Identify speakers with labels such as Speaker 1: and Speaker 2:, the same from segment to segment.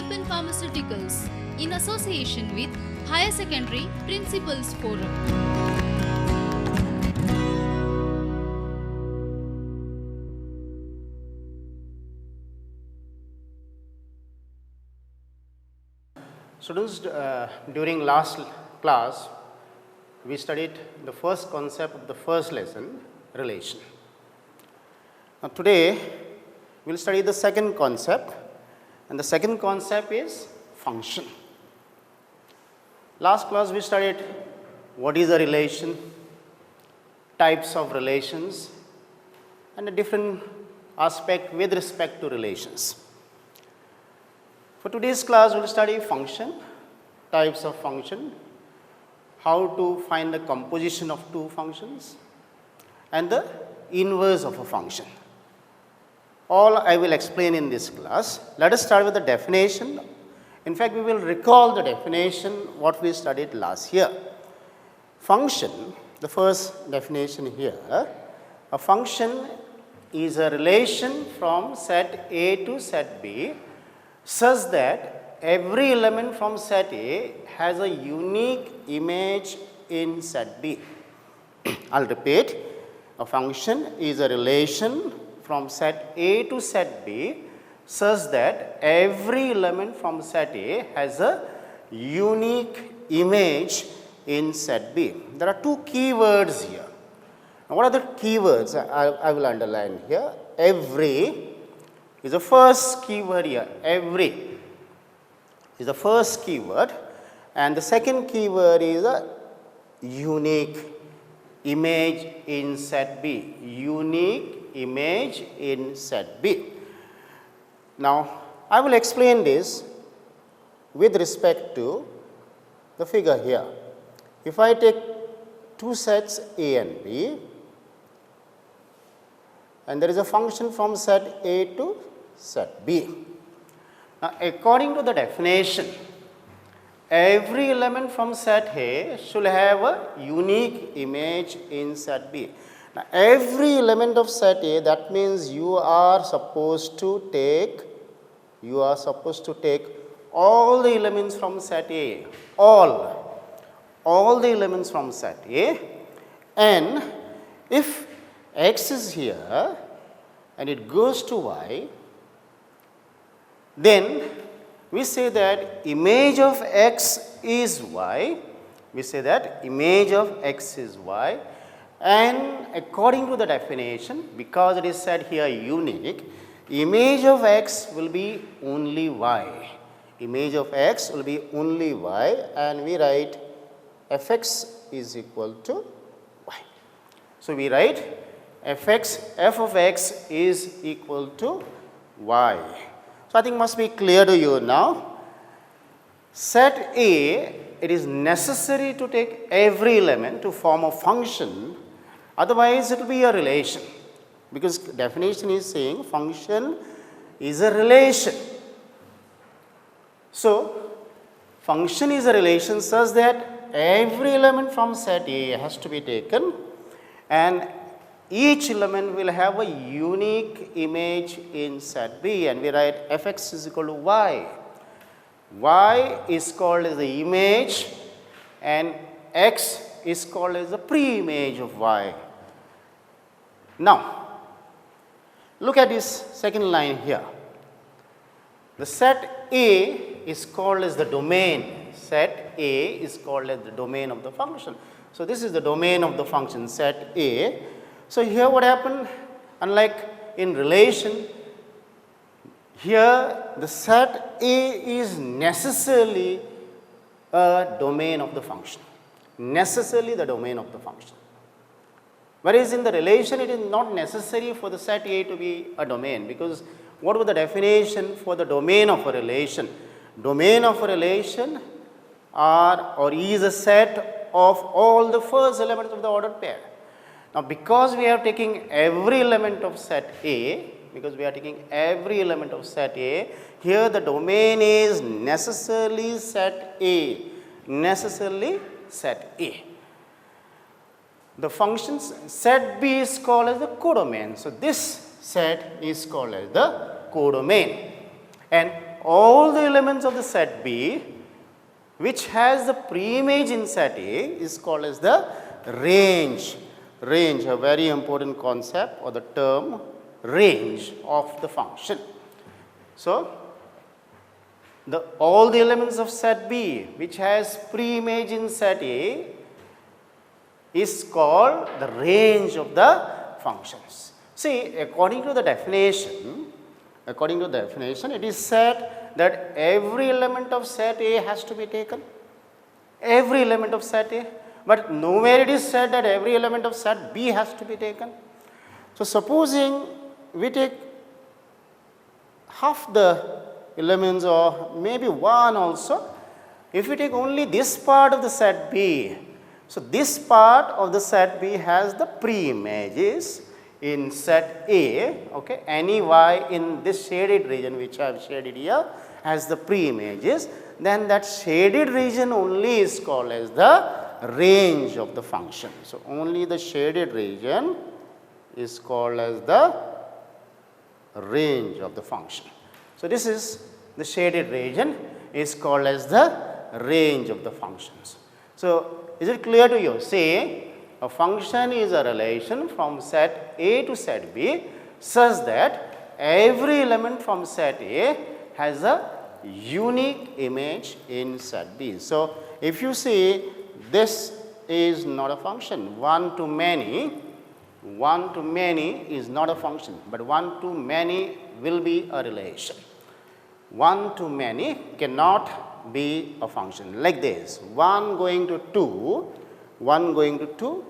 Speaker 1: Alpen Pharmaceuticals in association with Higher Secondary Principals Forum.
Speaker 2: Students, during last class, we studied the first concept of the first lesson, relation. Now, today, we will study the second concept, and the second concept is function. Last class, we studied what is a relation, types of relations, and a different aspect with respect to relations. For today's class, we will study function, types of function, how to find the composition of two functions, and the inverse of a function. All I will explain in this class. Let us start with the definition. In fact, we will recall the definition what we studied last year. Function, the first definition here, a function is a relation from set A to set B such that every element from set A has a unique image in set B. I'll repeat, a function is a relation from set A to set B such that every element from set A has a unique image in set B. There are two keywords here. Now, what are the keywords I will underline here? Every is the first keyword here. Every is the first keyword, and the second keyword is a unique image in set B. Unique image in set B. Now, I will explain this with respect to the figure here. If I take two sets A and B, and there is a function from set A to set B. Now, according to the definition, every element from set A should have a unique image in set B. Now, every element of set A, that means you are supposed to take all the elements from set A, all the elements from set A, and if X is here and it goes to Y, then we say that image of X is Y. We say that image of X is Y, and according to the definition, because it is said here unique, image of X will be only Y. Image of X will be only Y, and we write Fx is equal to Y. So, we write f of X is equal to Y. So, I think must be clear to you now. Set A, it is necessary to take every element to form a function, otherwise it will be a relation, because definition is saying function is a relation. So, function is a relation such that every element from set A has to be taken, and each element will have a unique image in set B, and we write Fx is equal to Y. Y is called as the image, and X is called as the pre-image of Y. Now, look at this second line here. The set A is called as the domain. Set A is called as the domain of the function. So, this is the domain of the function set A. So, here what happened, unlike in relation, here the set A is necessarily a domain of the function, necessarily the domain of the function. Whereas in the relation, it is not necessary for the set A to be a domain, because what was the definition for the domain of a relation? Domain of a relation is a set of all the first elements of the ordered pair. Now, because we are taking every element of set A, here the domain is necessarily set A, The function set B is called as the codomain. So, this set is called as the codomain, and all the elements of the set B which has the pre-image in set A is called as the range. Range, a very important concept or the term range of the function. So, all the elements of set B which has pre-image in set A is called the range of the functions. See, according to the definition, it is said that every element of set A has to be taken. Every element of set A. But nowhere it is said that every element of set B has to be taken. So, supposing we take half the elements or maybe one also, if we take only this part of the set B, so this part of the set B has the pre-images in set A, okay, any y in this shaded region which I have shaded here has the pre-images, then that shaded region only is called as the range of the function. So, only the shaded region is called as the range of the function. So, this is the shaded region is called as the range of the functions. So, is it clear to you? Say a function is a relation from set A to set B such that every element from set A has a unique image in set B. So, if you see this is not a function, one to many is not a function, but one to many will be a relation. One to many cannot be a function like this, 1 going to 2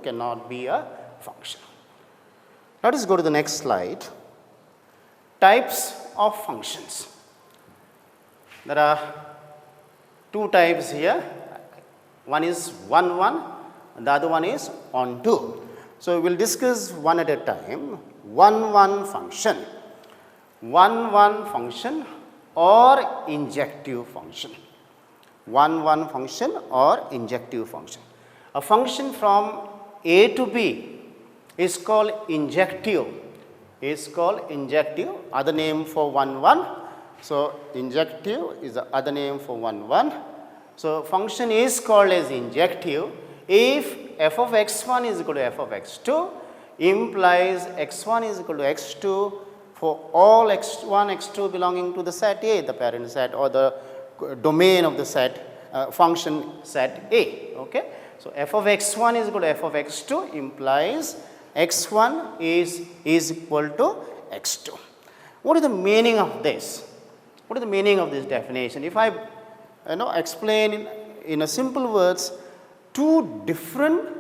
Speaker 2: cannot be a function. Let us go to the next slide. Types of functions. There are two types here. One is 1, 1, and the other one is on 2. So, we will discuss one at a time. 1, 1 function. 1, 1 function or injective function. 1, 1 function or injective function. A function from A to B is called injective. Other name for 1, 1. So, injective is the other name for 1, 1. So, function is called as injective if f of x1 is equal to f of x2 implies x1 is equal to x2 for all x1, x2 belonging to the set A, the parent set or the domain of the set function set A. Okay. So, f of x1 is equal to f of x2 implies x1 is equal to x2. What is the meaning of this? What is the meaning of this definition? If I explain in a simple words, two different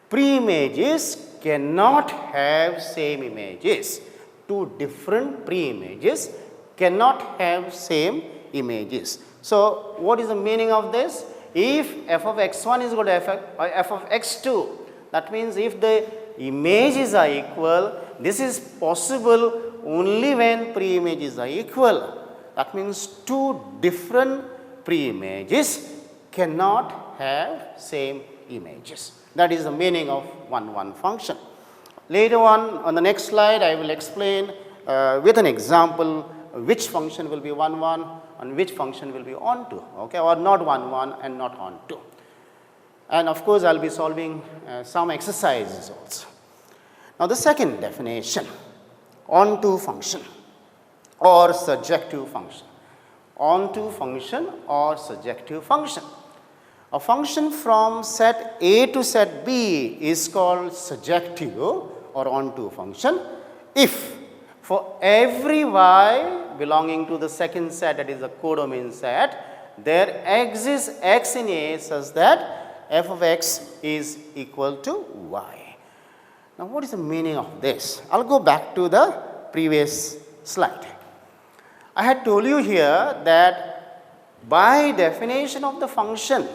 Speaker 2: pre-images cannot have same images. Two different pre-images cannot have same images. So, what is the meaning of this? If f of x1 is equal to f of x2, that means if the images are equal, this is possible only when pre-images are equal. That means two different pre-images cannot have same images. That is the meaning of 1, 1 function. Later on the next slide, I will explain with an example which function will be 1, 1 and which function will be on 2, okay, or not 1, 1 and not on 2. And of course, I will be solving some exercises also. Now, the second definition, on 2 function or surjective function. On 2 function or surjective function. A function from set A to set B is called surjective or on 2 function if for every y belonging to the second set, that is the codomain set, there exists x in A such that f of x is equal to y. Now, what is the meaning of this? I will go back to the previous slide. I had told you here that by definition of the function,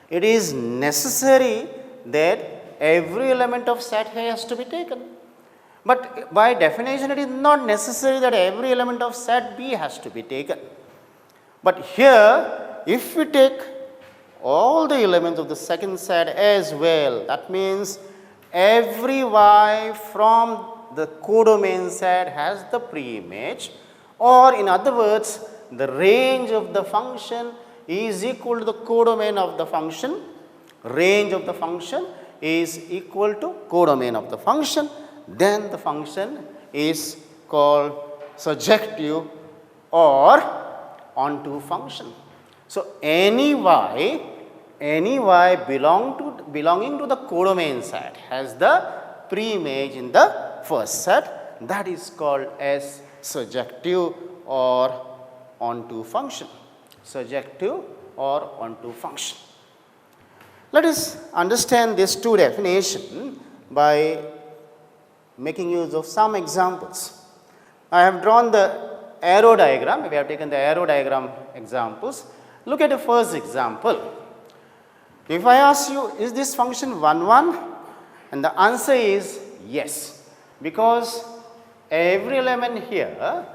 Speaker 2: it is necessary that every element of set A has to be taken. But by definition, it is not necessary that every element of set B has to be taken. But here, if we take all the elements of the second set as well, that means every y from the codomain set has the pre-image, or in other words, the range of the function is equal to the codomain of the function. Range of the function is equal to codomain of the function. Then the function is called surjective or onto function. So, any y belonging to the codomain set has the preimage in the first set, that is called as surjective or onto function. Surjective or onto function. Let us understand these two definitions by making use of some examples. I have drawn the arrow diagram. We have taken the arrow diagram examples. Look at the first example. If I ask you, is this function 1, 1? And the answer is yes, because every element here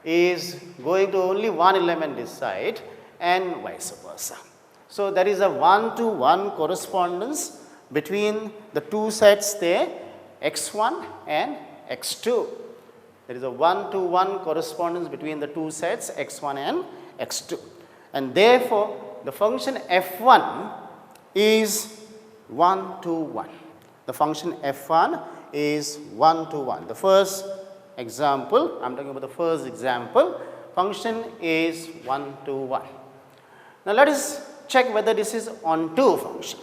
Speaker 2: is going to only one element this side and vice versa. So, there is a 1-to-1 correspondence between the two sets there, x1 and x2. There is a 1-to-1 correspondence between the two sets x1 and x2. And therefore, the function f1 is 1-to-1. The function f1 is 1-to-1. The first example, I am talking about the first example, function is 1-to-1. Now, let us check whether this is onto function.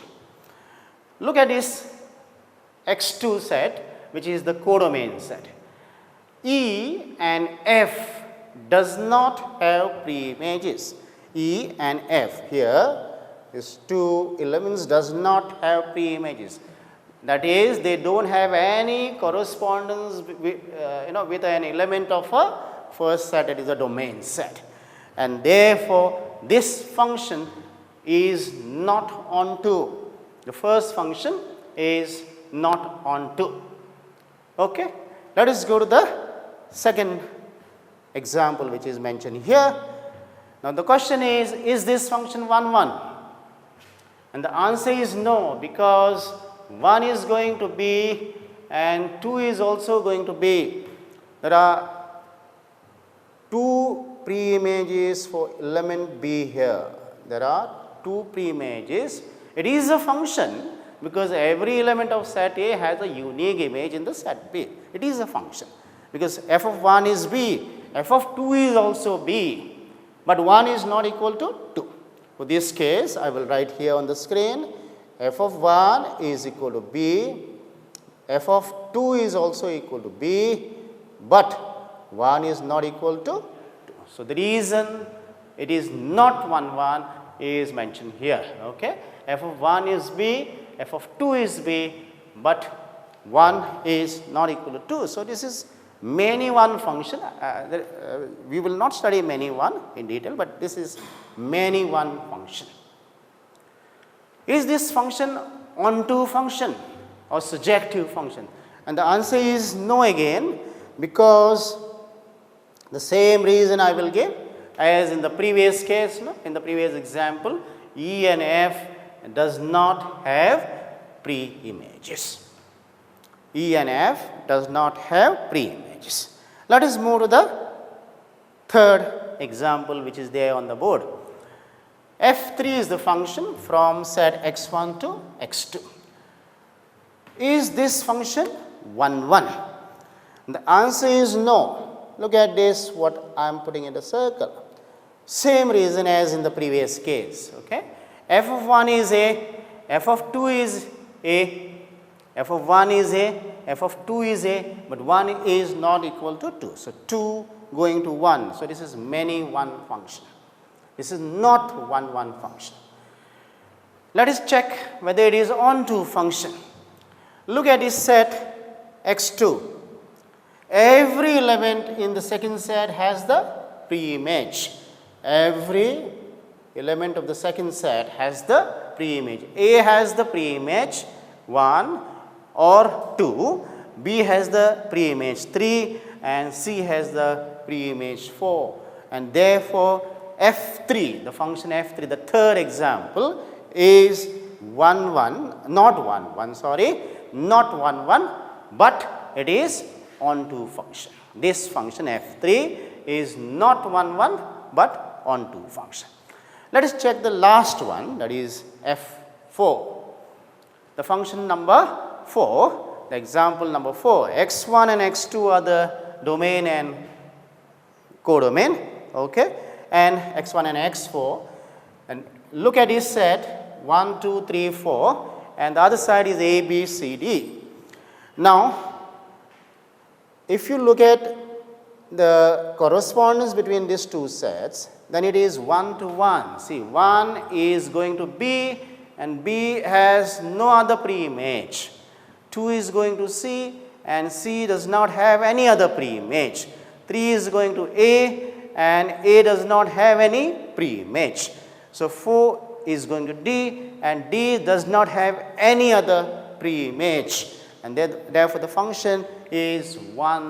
Speaker 2: Look at this x2 set, which is the codomain set. E and F does not have pre-images. E and F here is two elements does not have pre-images. That is, they do not have any correspondence with, with an element of a first set, that is a domain set. And therefore, this function is not onto. The first function is not onto. Okay? Let us go to the second example which is mentioned here. Now, the question is this function 1, 1? And the answer is no, because 1 is going to be and 2 is also going to be. There are two pre-images for element B here. There are two pre-images. It is a function because every element of set A has a unique image in the set B. It is a function because f of 1 is B, f of 2 is also B, but 1 is not equal to 2. For this case, I will write here on the screen, f of 1 is equal to B, f of 2 is also equal to B, but 1 is not equal to 2. So, the reason it is not 1, 1 is mentioned here. Okay? F of 1 is B, f of 2 is B, but 1 is not equal to 2. So, this is many one function. We will not study many one in detail, but this is many one function. Is this function onto function or surjective function? And the answer is no again, because the same reason I will give as in the previous case, in the previous example, E and F does not have pre-images. E and F does not have pre-images. Let us move to the third example which is there on the board. F3 is the function from set x1 to x2. Is this function 1, 1? The answer is no. Look at this, what I am putting in the circle. Same reason as in the previous case. Okay? F of 1 is A, f of 2 is A, f of 1 is A, f of 2 is A, but 1 is not equal to 2. So, 2 going to 1. So, this is many one function. This is not 1, 1 function. Let us check whether it is onto function. Look at this set x2. Every element in the second set has the pre-image. Every element of the second set has the pre-image. A has the pre-image 1 or 2, B has the pre-image 3, and C has the pre-image 4. And therefore, F3, the function F3, the third example is 1, 1, not 1, 1, sorry, not 1, 1, but it is onto function. This function F3 is not 1, 1, but onto function. Let us check the last one, that is f4. The function number 4, the example number 4, x1 and x2 are the domain and codomain, okay, and x1 and x4, and look at this set 1, 2, 3, 4, and the other side is a, b, c, d. Now, if you look at the correspondence between these two sets, then it is 1 to 1. See, 1 is going to B and B has no other pre-image. 2 is going to C and C does not have any other pre-image. 3 is going to A and A does not have any pre-image. So, 4 is going to D and D does not have any other pre-image, and therefore, the function is 1,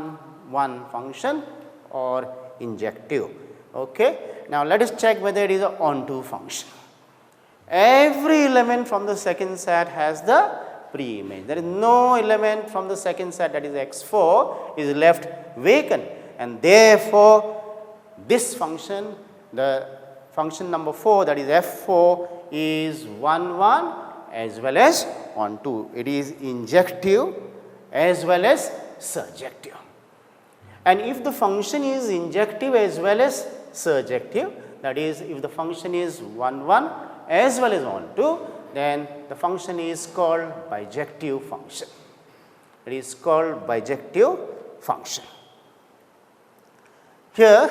Speaker 2: 1 function or injective. Okay. Now, let us check whether it is an onto function. Every element from the second set has the pre-image. There is no element from the second set, that is x4, is left vacant, and therefore, this function, the function number 4, that is f4, is 1, 1 as well as onto. It is injective as well as surjective. And if the function is injective as well as surjective, that is, if the function is 1, 1 as well as onto, then the function is called bijective function. It is called bijective function. Here,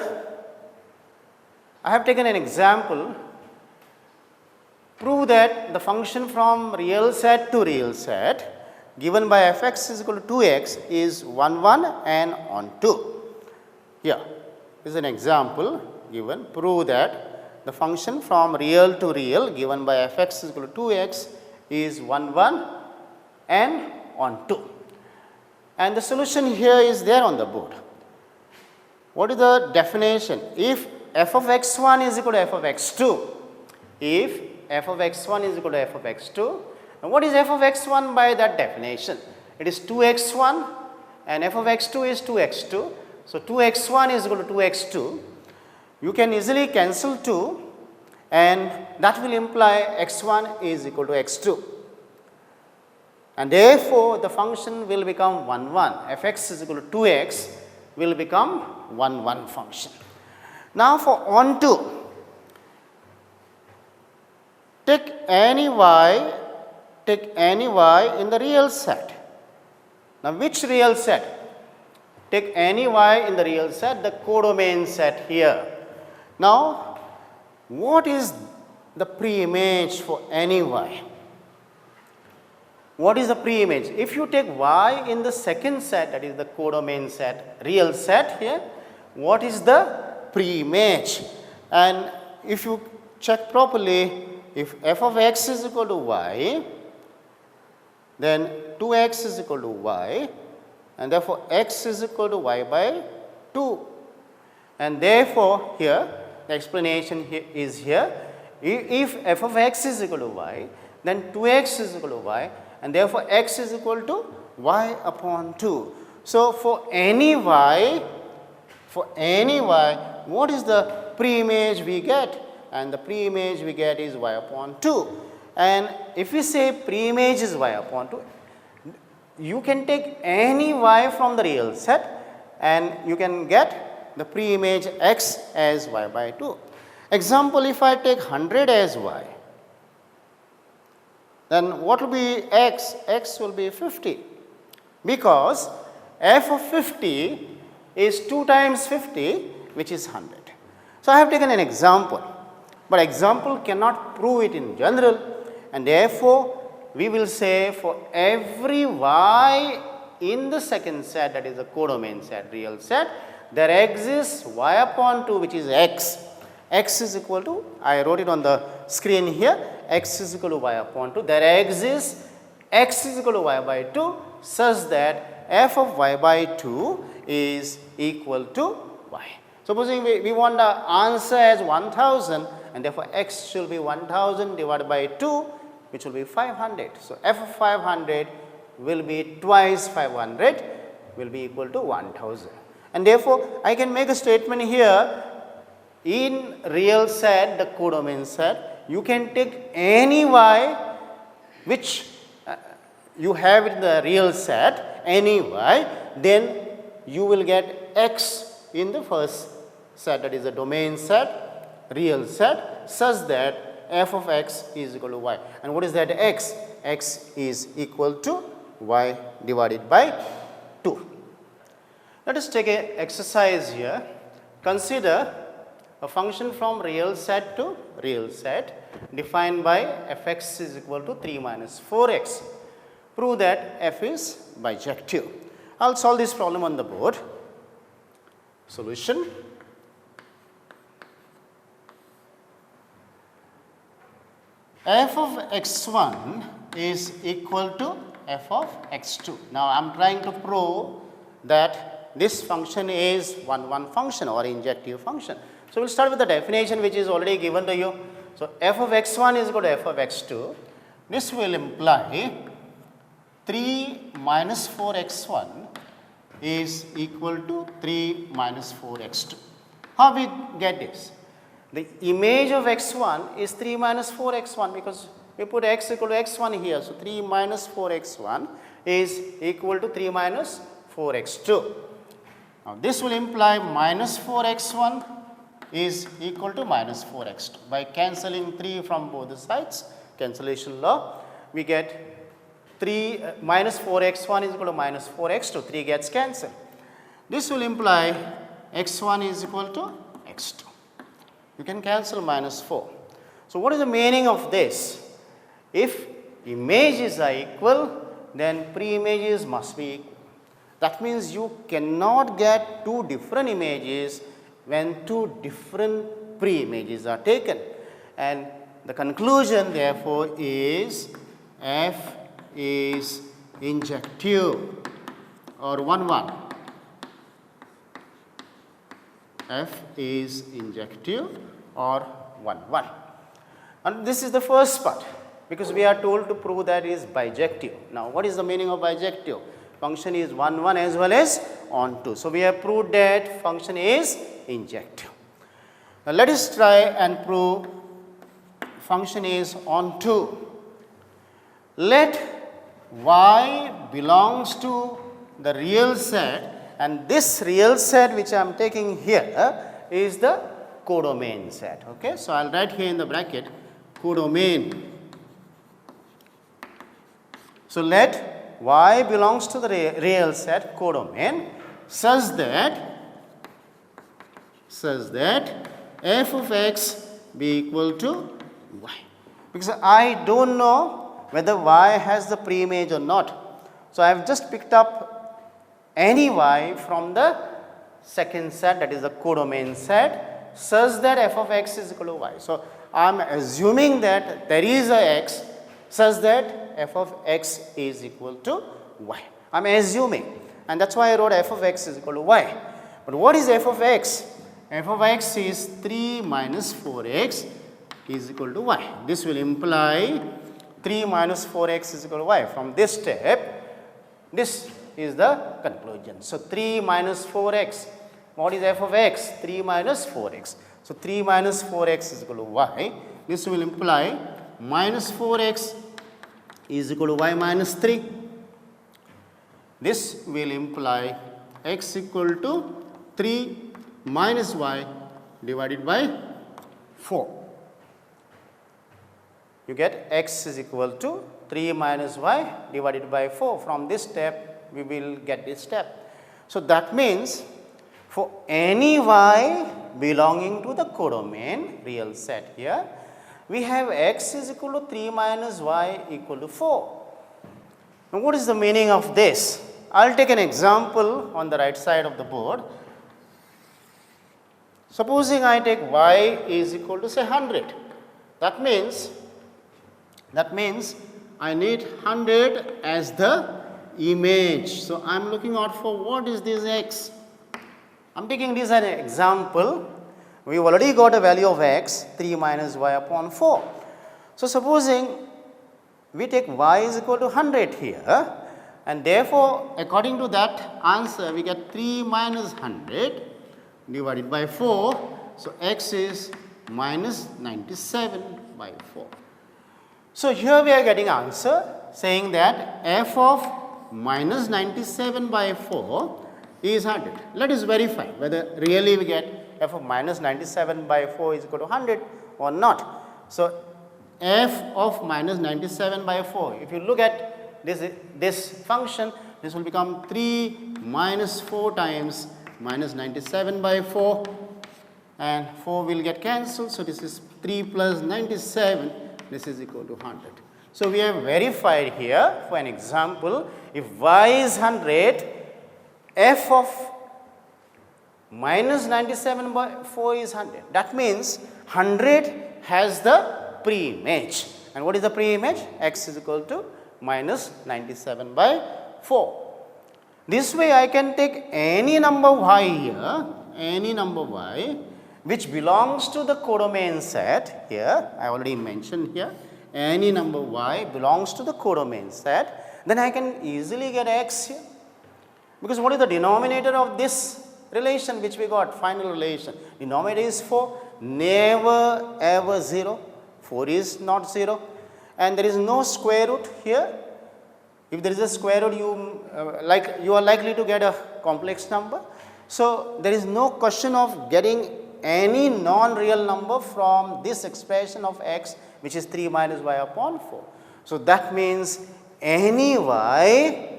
Speaker 2: I have taken an example. Prove that the function from real set to real set given by fx is equal to 2x is 1, 1 and onto. Here is an example given. Prove that the function from real to real given by fx is equal to 2x is 1, 1 and onto. And the solution here is there on the board. What is the definition? If f of x1 is equal to f of x2, if f of x1 is equal to f of x2, and what is f of x1 by that definition? It is 2x1 and f of x2 is 2x2. So, 2x1 is equal to 2x2. You can easily cancel 2 and that will imply x1 is equal to x2. And therefore, the function will become 1, 1. fx is equal to 2x will become 1, 1 function. Now, for onto, take any y in the real set. Now, which real set? Take any y in the real set, the codomain set here. Now, what is the pre-image for any y? What is the pre-image? If you take y in the second set, that is the codomain set, real set here, what is the pre-image? And if you check properly, if f of x is equal to y, then 2x is equal to y, and therefore, x is equal to y by 2. And therefore, here the explanation is here. If f of x is equal to y, then 2x is equal to y, and therefore, x is equal to y upon 2. So, for any y, what is the pre-image we get? And the pre-image we get is y upon 2. And if we say pre-image is y upon 2, you can take any y from the real set and you can get the pre-image x as y by 2. Example, if I take 100 as y, then what will be x? X will be 50, because f of 50 is 2 times 50, which is 100. So, I have taken an example, but example cannot prove it in general, and therefore, we will say for every y in the second set, that is the codomain set, real set, there exists y upon 2, which is x. X is equal to, I wrote it on the screen here, x is equal to y upon 2. There exists x is equal to y by 2 such that f of y by 2 is equal to y. Supposing we want the answer as 1000, and therefore, x should be 1000 divided by 2, which will be 500. So, f of 500 will be twice 500, will be equal to 1000. And therefore, I can make a statement here, In real set, the codomain set, you can take any y which you have in the real set, any y, then you will get x in the first set, that is the domain set, real set, such that f of x is equal to y. And what is that x? X is equal to y divided by 2. Let us take an exercise here. Consider a function from real set to real set defined by fx is equal to 3 minus 4x. Prove that f is bijective. I will solve this problem on the board. Solution. F of x1 is equal to f of x2. Now, I am trying to prove that this function is one function or injective function. So, we will start with the definition which is already given to you. So, f of x1 is equal to f of x2. This will imply 3 minus 4x1 is equal to 3 minus 4x2. How we get this? The image of x1 is 3 minus 4x1 because we put x equal to x1 here. So, 3 minus 4x1 is equal to 3 minus 4x2. Now, this will imply minus 4x1 is equal to minus 4x2. By cancelling 3 from both the sides, cancellation law, we get minus 4x1 is equal to minus 4x2, 3 gets cancelled. This will imply x1 is equal to x2. You can cancel minus 4. So, what is the meaning of this? If images are equal, then pre-images must be equal. That means you cannot get two different images when two different pre-images are taken. And the conclusion therefore is f is injective or 1 f is injective or 1 and this is the first part because we are told to prove that is bijective. Now, what is the meaning of bijective? Function is 1 as well as onto. So, we have proved that function is injective. Now, let us try and prove function is onto. Let y belongs to the real set and this real set which I am taking here is the codomain set. Okay? So, I will write here in the bracket codomain. So, let y belongs to the real set codomain such that f of x be equal to y. Because I do not know whether y has the pre-image or not. So, I have just picked up any y from the second set, that is the codomain set, such that f of x is equal to y. So, I am assuming that there is a x such that f of x is equal to y. I am assuming, and that is why I wrote f of x is equal to y. But what is f of x? F of x is 3 minus 4x is equal to y. This will imply 3 minus 4x is equal to y. From this step, this is the conclusion. So, 3 minus 4x, what is f of x? 3 minus 4x. So, 3 minus 4x is equal to y. This will imply minus 4x is equal to y minus 3. This will imply x equal to 3 minus y divided by 4. You get x is equal to 3 minus y divided by 4. From this step, we will get this step. So, that means for any y belonging to the codomain real set here, we have x is equal to 3 minus y equal to 4. Now, what is the meaning of this? I will take an example on the right side of the board. Supposing I take y is equal to say 100. That means I need 100 as the image. So, I am looking out for what is this x. I am taking this as an example. We have already got a value of x, 3 minus y upon 4. So, supposing we take y is equal to 100 here, and therefore, according to that answer, we get 3 minus 100 divided by 4. So, x is minus 97 by 4. So, here we are getting answer saying that f of minus 97 by 4 is 100. Let us verify whether really we get f of minus 97 by 4 is equal to 100 or not. So, f of minus 97 by 4, if you look at this function, this will become 3 minus 4 times minus 97 by 4, and 4 will get cancelled. So, this is 3 plus 97, this is equal to 100. So, we have verified here for an example, if y is 100, f of minus 97 by 4 is 100. That means 100 has the pre-image. And what is the pre-image? X is equal to minus 97 by 4. This way I can take any number y here, any number y which belongs to the codomain set here, I already mentioned here, any number y belongs to the codomain set, then I can easily get x here. Because what is the denominator of this relation which we got, final relation? Denominator is 4, never ever 0, 4 is not 0, and there is no square root here. If there is a square root, you are likely to get a complex number. So, there is no question of getting any non-real number from this expression of x, which is 3 minus y upon 4. So, that means any y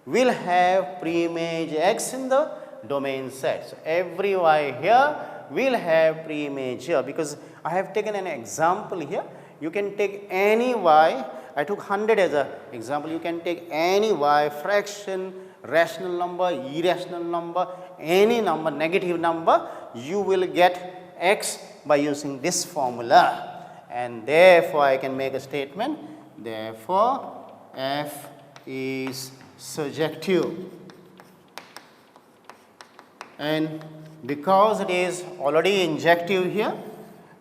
Speaker 2: will have pre-image x in the domain set. So, every y here will have pre-image here, because I have taken an example here. You can take any y, I took 100 as an example, you can take any y, fraction, rational number, irrational number, any number, negative number, you will get x by using this formula, and therefore I can make a statement, therefore f is surjective. And because it is already injective here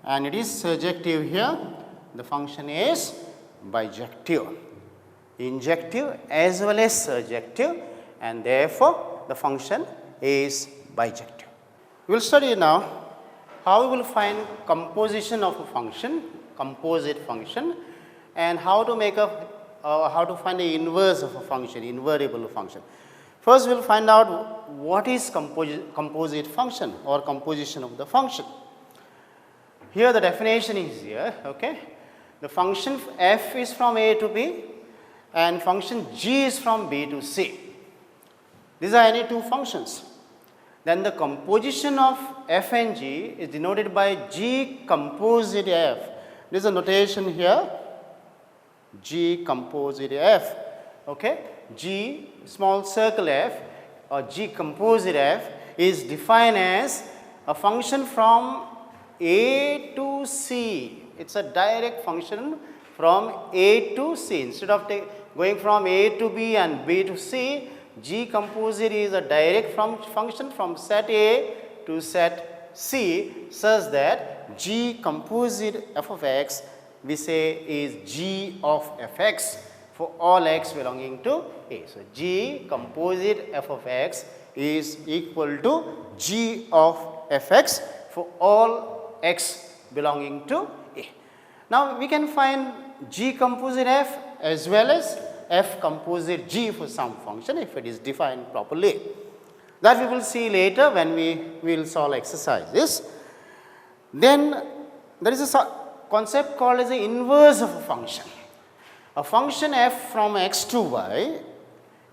Speaker 2: and it is surjective here, the function is bijective, injective as well as surjective, and therefore the function is bijective. We will study now how we will find composition of a function, composite function, and how to make how to find the inverse of a function, invertible function. First, we will find out what is composite function or composition of the function. Here the definition is here, okay. The function f is from a to b and function g is from b to c. These are any two functions. Then the composition of f and g is denoted by g composite f. There is a notation here, g composite f, okay. G small circle f or g composite f is defined as a function from a to c. It is a direct function from a to c. Instead of going from a to b and b to c, g composite is a direct function from set a to set c, such that g composite f of x we say is g of fx for all x belonging to a. So, g composite f of x is equal to g of fx for all x belonging to a. Now, we can find g composite f as well as f composite g for some function if it is defined properly. That we will see later when we will solve exercises. Then there is a concept called as the inverse of a function. A function f from x to y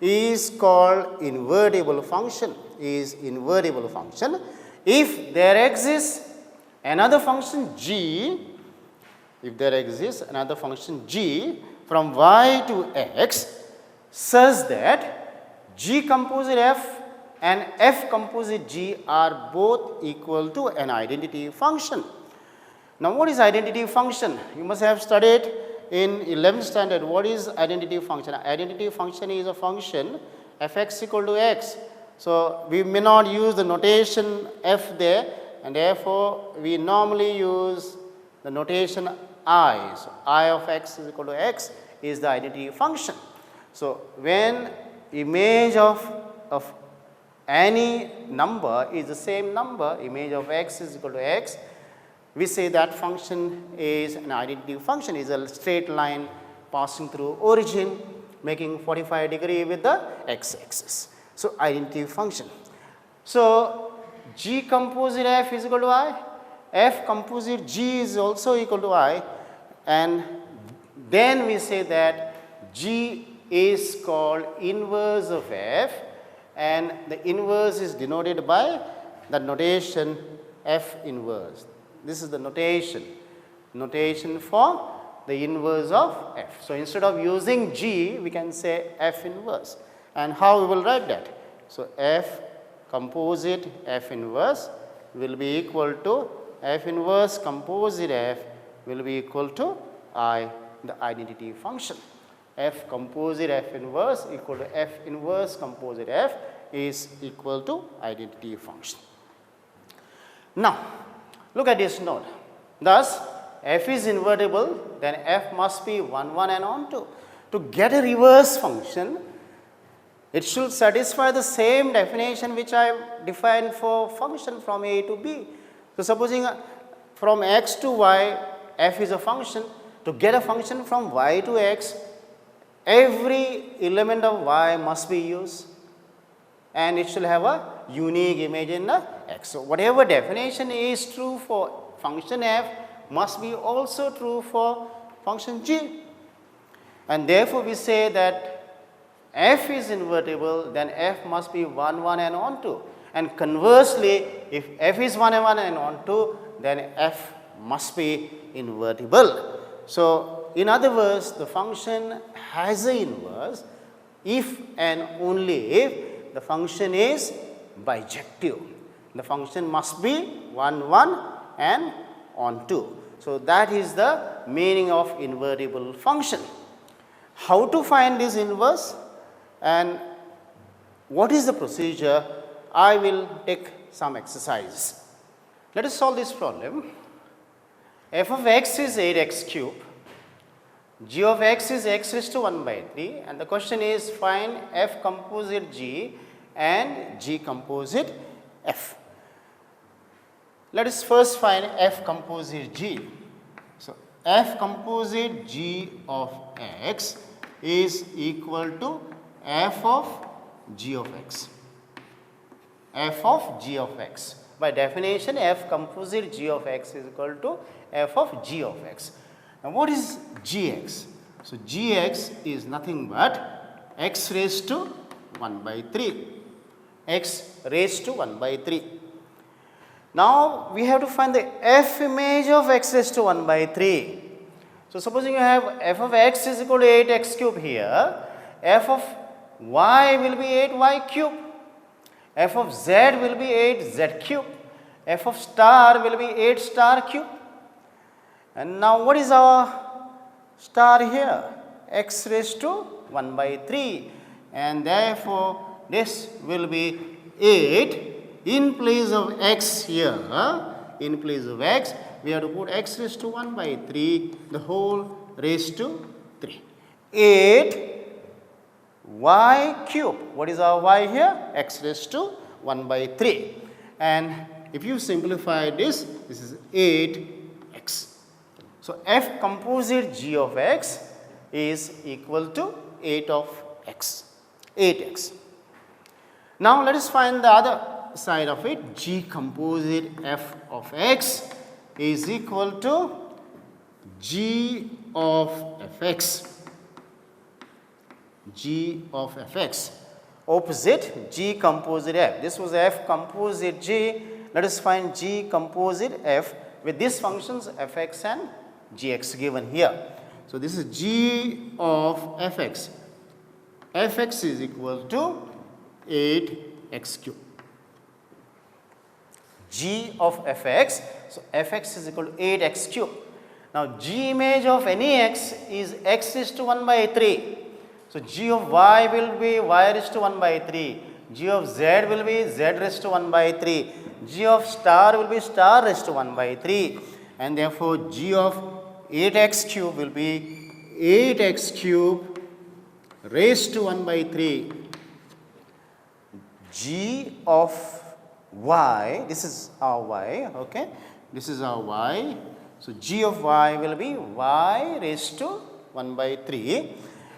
Speaker 2: is called invertible function, if there exists another function g, from y to x such that g composite f and f composite g are both equal to an identity function. Now, what is identity function? You must have studied in 11th standard what is identity function. Identity function is a function fx equal to x. So, we may not use the notation f there, and therefore, we normally use the notation I. So, I of x is equal to x is the identity function. So, when image of any number is the same number, image of x is equal to x, we say that function is an identity function, is a straight line passing through origin, making 45 degree with the x-axis. So, identity function. So, G composite f is equal to I, f composite G is also equal to I, and then we say that G is called inverse of f, and the inverse is denoted by the notation f inverse. This is the notation for the inverse of f. So, instead of using G, we can say f inverse. And how we will write that? So, f composite f inverse will be equal to f inverse composite f will be equal to I, the identity function. F composite f inverse equal to f inverse composite f is equal to identity function. Now, look at this note. Thus, f is invertible, then f must be 1, 1 and on 2. To get a reverse function, it should satisfy the same definition which I defined for function from a to b. So, supposing from x to y, f is a function. To get a function from y to x, every element of y must be used, and it should have a unique image in the x. So, whatever definition is true for function f must be also true for function g, and therefore, we say that f is invertible, then f must be 1, 1 and on 2, and conversely, if f is 1 and 1 and on 2, then f must be invertible. So, in other words, the function has an inverse if and only if the function is bijective. The function must be 1, 1 and on 2. So, that is the meaning of invertible function. How to find this inverse and what is the procedure? I will take some exercises. Let us solve this problem. F of x is 8x cube, g of x is x raised to 1 by 3, and the question is find f composite g and g composite f. Let us first find f composite g. So, f composite g of x is equal to f of g of x, f of g of x. By definition, f composite g of x is equal to f of g of x. Now, what is gx? So, gx is nothing but x raised to 1 by 3, x raised to 1 by 3. Now, we have to find the f image of x raised to 1 by 3. So, supposing you have f of x is equal to 8x cube here, f of y will be 8y cube, f of z will be 8z cube, f of star will be 8 star cube. And now, what is our star here? X raised to 1 by 3, and therefore, this will be 8 in place of x here. In place of x, we have to put x raised to 1 by 3, the whole raised to 3. 8 y cube. What is our y here? X raised to 1 by 3. And if you simplify this, this is 8x. So, f composite g of x is equal to 8 of x, 8x. Now, let us find the other side of it. G composite f of x is equal to g of fx, g of fx. Opposite g composite f. This was f composite g. Let us find g composite f with these functions fx and gx given here. So, this is g of fx. Fx is equal to 8x cube. G of fx. So, fx is equal to 8x cube. Now, g image of any x is x raised to 1 by 3. So, g of y will be y raised to 1 by 3. G of z will be z raised to 1 by 3. G of star will be star raised to 1 by 3. And therefore, g of 8x cube will be 8x cube raised to 1 by 3. g of y, this is our y, okay, this is our y. So, g of y will be y raised to 1 by 3,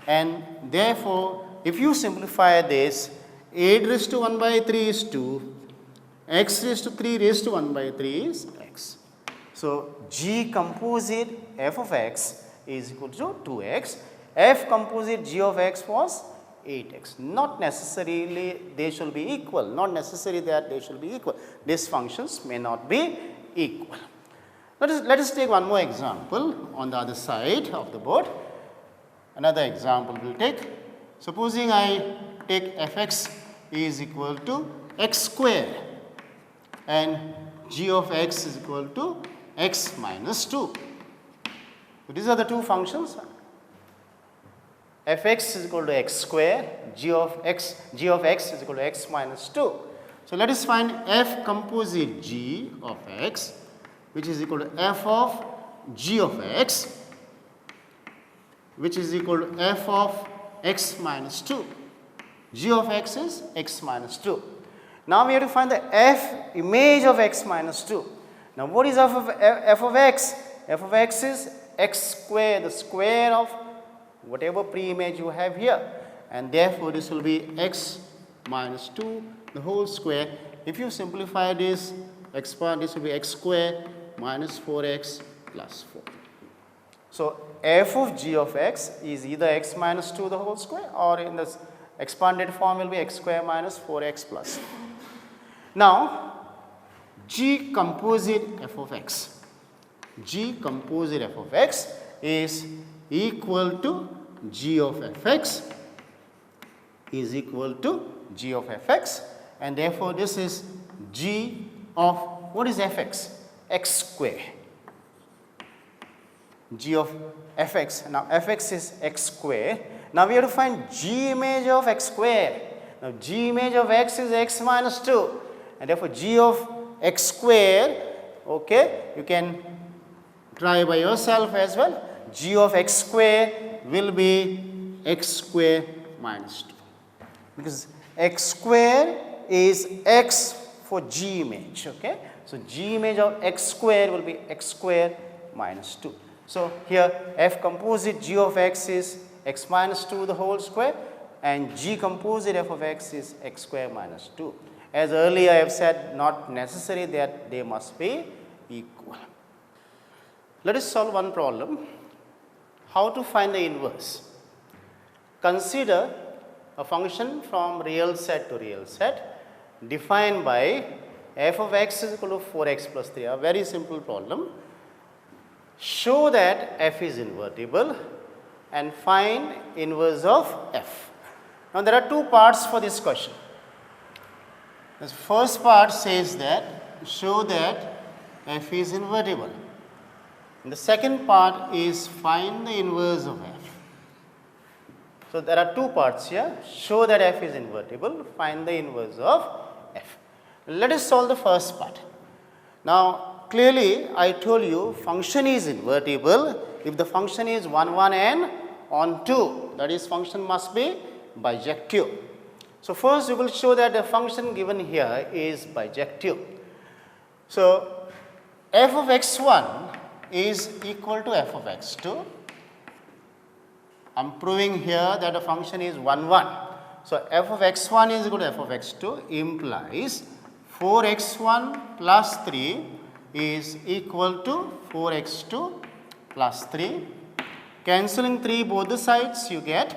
Speaker 2: and therefore, if you simplify this, 8 raised to 1 by 3 is 2, x raised to 3 raised to 1 by 3 is x. So, g composite f of x is equal to 2x, f composite g of x was 8x. Not necessarily they should be equal, not necessary that they should be equal. These functions may not be equal. Let us take one more example on the other side of the board. Another example we will take. Supposing I take fx is equal to x square and g of x is equal to x minus 2. So, these are the two functions. Fx is equal to x square, g of x is equal to x minus 2. So, let us find f composite g of x, which is equal to f of g of x, which is equal to f of x minus 2. G of x is x minus 2. Now, we have to find the f image of x minus 2. Now, what is f of x? F of x is x square, the square of whatever pre-image you have here, and therefore, this will be x minus 2 the whole square. If you simplify this, expand, this will be x square minus 4x plus 4. So, f of g of x is either x minus 2 the whole square, or in the expanded form will be x square minus 4x plus 4. Now, g composite f of x. G composite f of x is equal to g of fx is equal to g of fx, and therefore, this is g of what is fx? X square. G of fx. Now, fx is x square. Now, we have to find g image of x square. Now, g image of x is x minus 2, and therefore, g of x square, okay, you can try by yourself as well. G of x square will be x square minus 2, because x square is x for g image, okay. So, g image of x square will be x square minus 2. So, here f composite g of x is x minus 2 the whole square, and g composite f of x is x square minus 2. As earlier I have said, not necessary that they must be equal. Let us solve one problem. How to find the inverse? Consider a function from real set to real set defined by f of x is equal to 4x plus 3, a very simple problem. Show that f is invertible and find inverse of f. Now, there are two parts for this question. The first part says that show that f is invertible. And the second part is find the inverse of f. So, there are two parts here. Show that f is invertible, find the inverse of f. Let us solve the first part. Now, clearly I told you function is invertible if the function is 1 1 and on 2, that is function must be bijective. So, first we will show that the function given here is bijective. So, f of x1 is equal to f of x2. I am proving here that the function is 1 1. So, f of x1 is equal to f of x2 implies 4x1 plus 3 is equal to 4x2 plus 3. Cancelling 3 both the sides, you get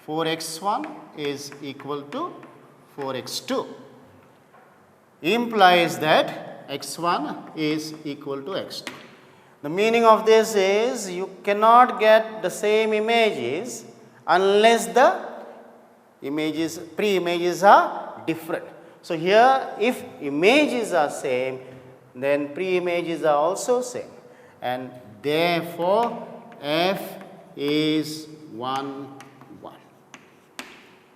Speaker 2: 4x1 is equal to 4x2. Implies that x1 is equal to x2. The meaning of this is you cannot get the same images unless the images, pre-images are different. So, here if images are same, then pre-images are also same, and therefore, f is 1 1.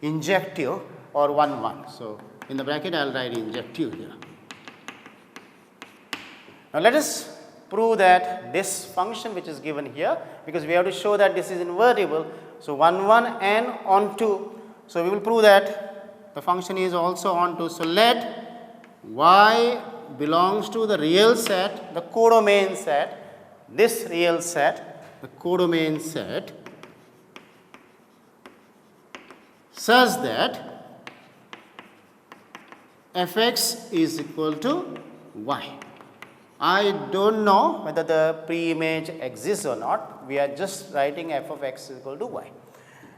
Speaker 2: Injective or 1 1. So, in the bracket I will write injective here. Now, let us prove that this function which is given here, because we have to show that this is invertible. So, 1 1 and on 2. So, we will prove that the function is also onto. So let y belongs to the real set, the codomain set, this real set, the codomain set, such that fx is equal to y. I don't know whether the pre-image exists or not. We are just writing f of x is equal to y.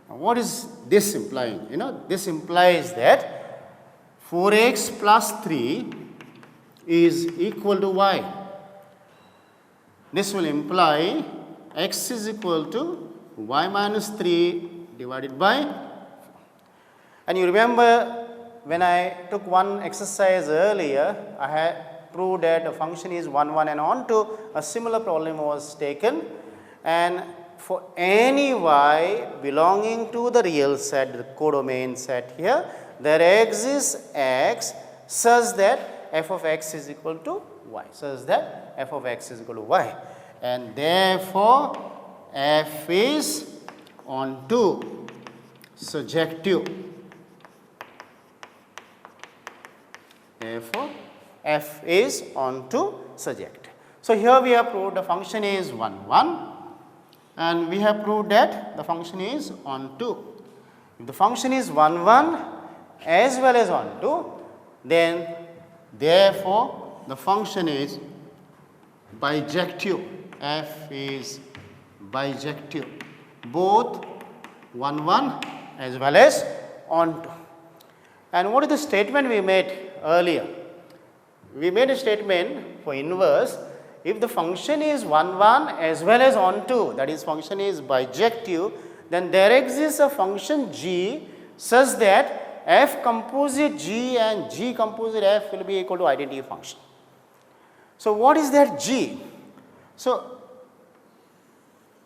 Speaker 2: Now, what is this implying? This implies that 4x plus 3 is equal to y. This will imply x is equal to y minus 3 divided by. And you remember when I took one exercise earlier, I had proved that a function is 1, 1 and on to a similar problem was taken, and for any y belonging to the real set, the codomain set here, there exists x such that f of x is equal to y, such that f of x is equal to y, and therefore f is onto surjective. Therefore, f is onto surjective. So here we have proved the function is 1, 1, and we have proved that the function is onto. If the function is 1, 1 as well as onto, then therefore the function is bijective. F is bijective, both 1, 1 as well as onto. And what is the statement we made earlier? We made a statement for inverse. If the function is 1, 1 as well as onto, that is function is bijective, then there exists a function g such that f composite g and g composite f will be equal to identity function. So what is that g? So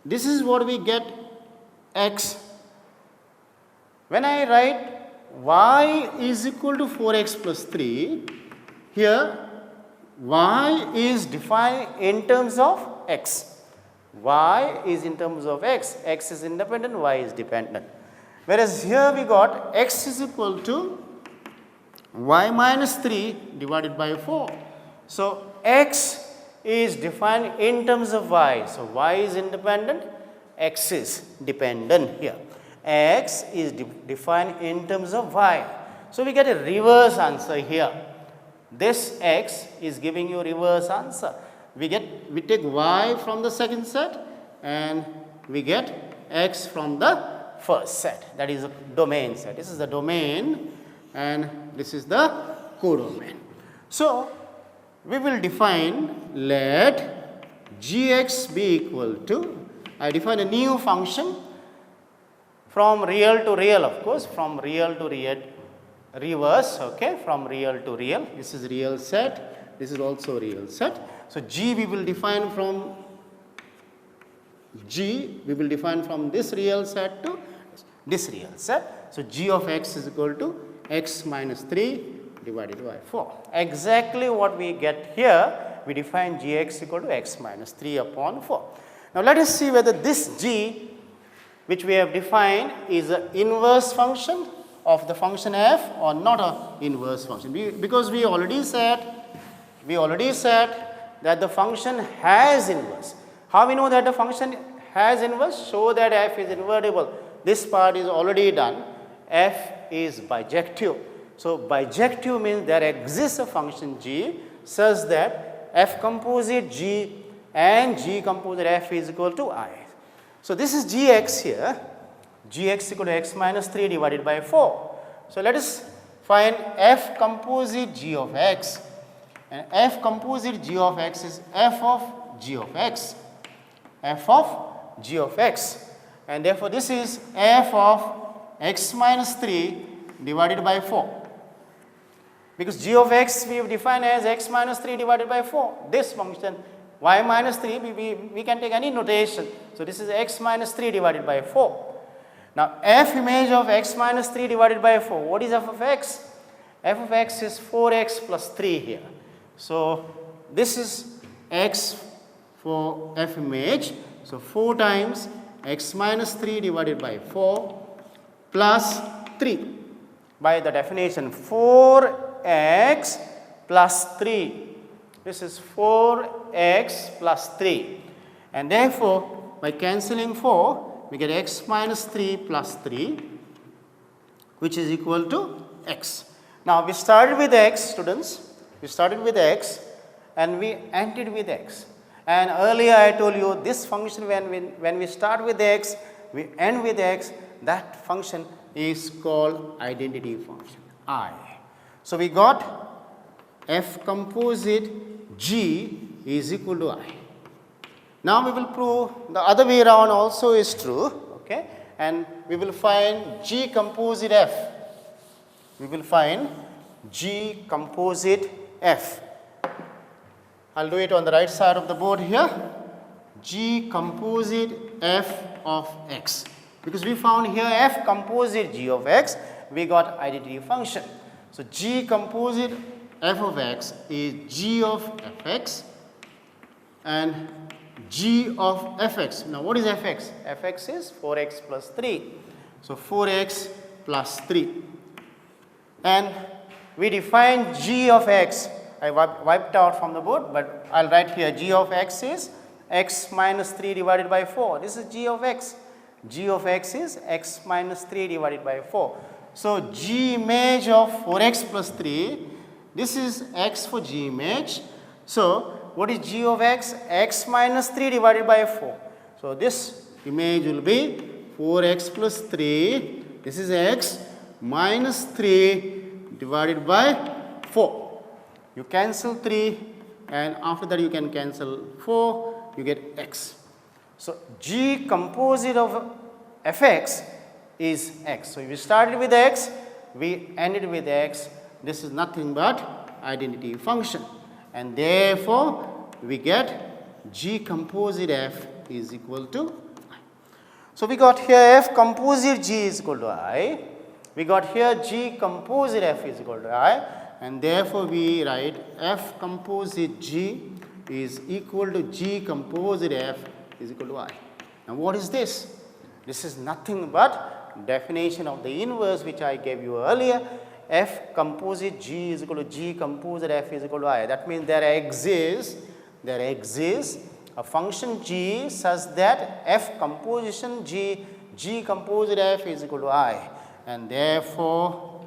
Speaker 2: this is what we get x. When I write y is equal to 4x plus 3, here y is defined in terms of x. Y is in terms of x. X is independent, y is dependent. Whereas here we got x is equal to y minus 3 divided by 4. So x is defined in terms of y. So y is independent, x is dependent here. X is defined in terms of y. So we get a reverse answer here. This x is giving you reverse answer. We take y from the second set and we get x from the first set. That is a domain set. This is the domain and this is the codomain. So we will define, let gx be equal to, I define a new function from real to real, of course, from real to real, reverse, okay, from real to real. This is real set, this is also real set. So g we will define from this real set to this real set. So g of x is equal to x minus 3 divided by 4. Exactly what we get here, we define gx equal to x minus 3 upon 4. Now let us see whether this g which we have defined is an inverse function of the function f or not an inverse function. Because we already said that the function has inverse. How we know that the function has inverse? Show that f is invertible. This part is already done. F is bijective. So bijective means there exists a function g such that f composite g and g composite f is equal to I. So this is gx here, gx equal to x minus 3 divided by 4. So let us find f composite g of x, and f composite g of x is f of g of x, and therefore this is f of x minus 3 divided by 4. Because g of x we have defined as x minus 3 divided by 4. This function y minus 3, we can take any notation. So this is x minus 3 divided by 4. Now f image of x minus 3 divided by 4, what is f of x? F of x is 4x plus 3 here. So this is x for f image. So 4 times x minus 3 divided by 4 plus 3. by the definition 4x plus 3. This is 4x plus 3. And therefore, by cancelling 4, we get x minus 3 plus 3, which is equal to x. Now, we started with x, students. We started with x and we ended with x. And earlier I told you this function, when we start with x, we end with x, that function is called identity function, I. So, we got f composite g is equal to I. Now, we will prove the other way around also is true, okay, and we will find g composite f. We will find g composite f. I will do it on the right side of the board here, g composite f of x. Because we found here f composite g of x, we got identity function. So, g composite f of x is g of fx and g of fx. Now, what is fx? Fx is 4x plus 3. So, 4x plus 3. And we define g of x. I wiped out from the board, but I will write here g of x is x minus 3 divided by 4. This is g of x. G of x is x minus 3 divided by 4. So, g image of 4x plus 3, this is x for g image. So, what is g of x? X minus 3 divided by 4. So, this image will be 4x plus 3, this is x minus 3 divided by 4. You cancel 3 and after that you can cancel 4, you get x. So, g composite of fx is x. So, we started with x, we ended with x. This is nothing but identity function, and therefore, we get g composite f is equal to I. So, we got here f composite g is equal to I, we got here g composite f is equal to I, and therefore, we write f composite g is equal to g composite f is equal to I. Now, what is this? This is nothing but definition of the inverse which I gave you earlier. F composite g is equal to g composite f is equal to I. That means there exists a function g such that f composition g, g composite f is equal to I, and therefore,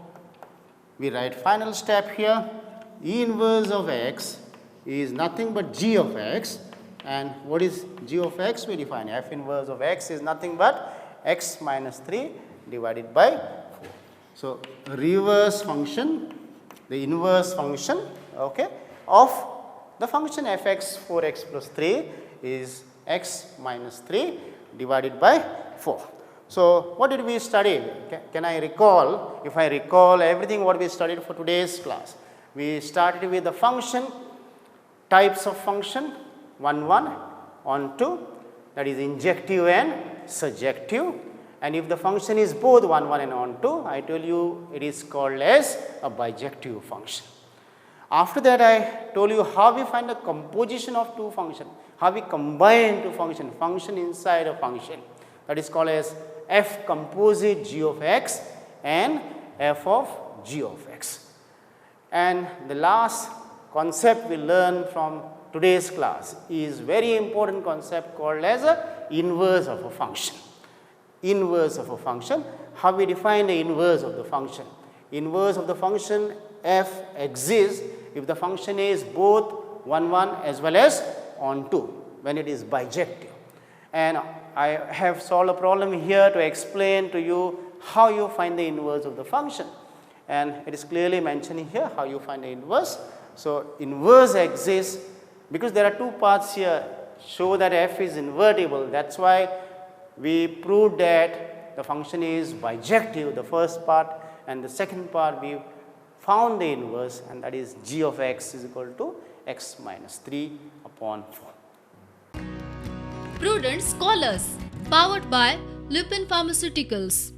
Speaker 2: we write final step here, E inverse of x is nothing but g of x. And what is g of x? We define f inverse of x is nothing but x minus 3 divided by 4. So, reverse function, the inverse function, okay, of the function fx 4x plus 3 is x minus 3 divided by 4. So, what did we study? Can I recall? If I recall everything what we studied for today's class, we started with the function, types of function, 1, 1, on 2, that is injective and surjective, and if the function is both 1, 1 and on 2, I told you it is called as a bijective function. After that, I told you how we find the composition of two functions, how we combine two functions, function inside a function, that is called as f composite g of x and f of g of x. And the last concept we learned from today's class is very important concept called as a inverse of a function. Inverse of a function, how we define the inverse of the function. Inverse of the function f exists if the function is both 1, 1 as well as on 2 when it is bijective. And I have solved a problem here to explain to you how you find the inverse of the function, and it is clearly mentioned here how you find the inverse. So, inverse exists because there are two parts here, show that f is invertible. That is why we proved that the function is bijective, the first part, and the second part we found the inverse, and that is g of x is equal to x minus 3 upon 4.
Speaker 1: Prudent Scholars, powered by Lupin Pharmaceuticals.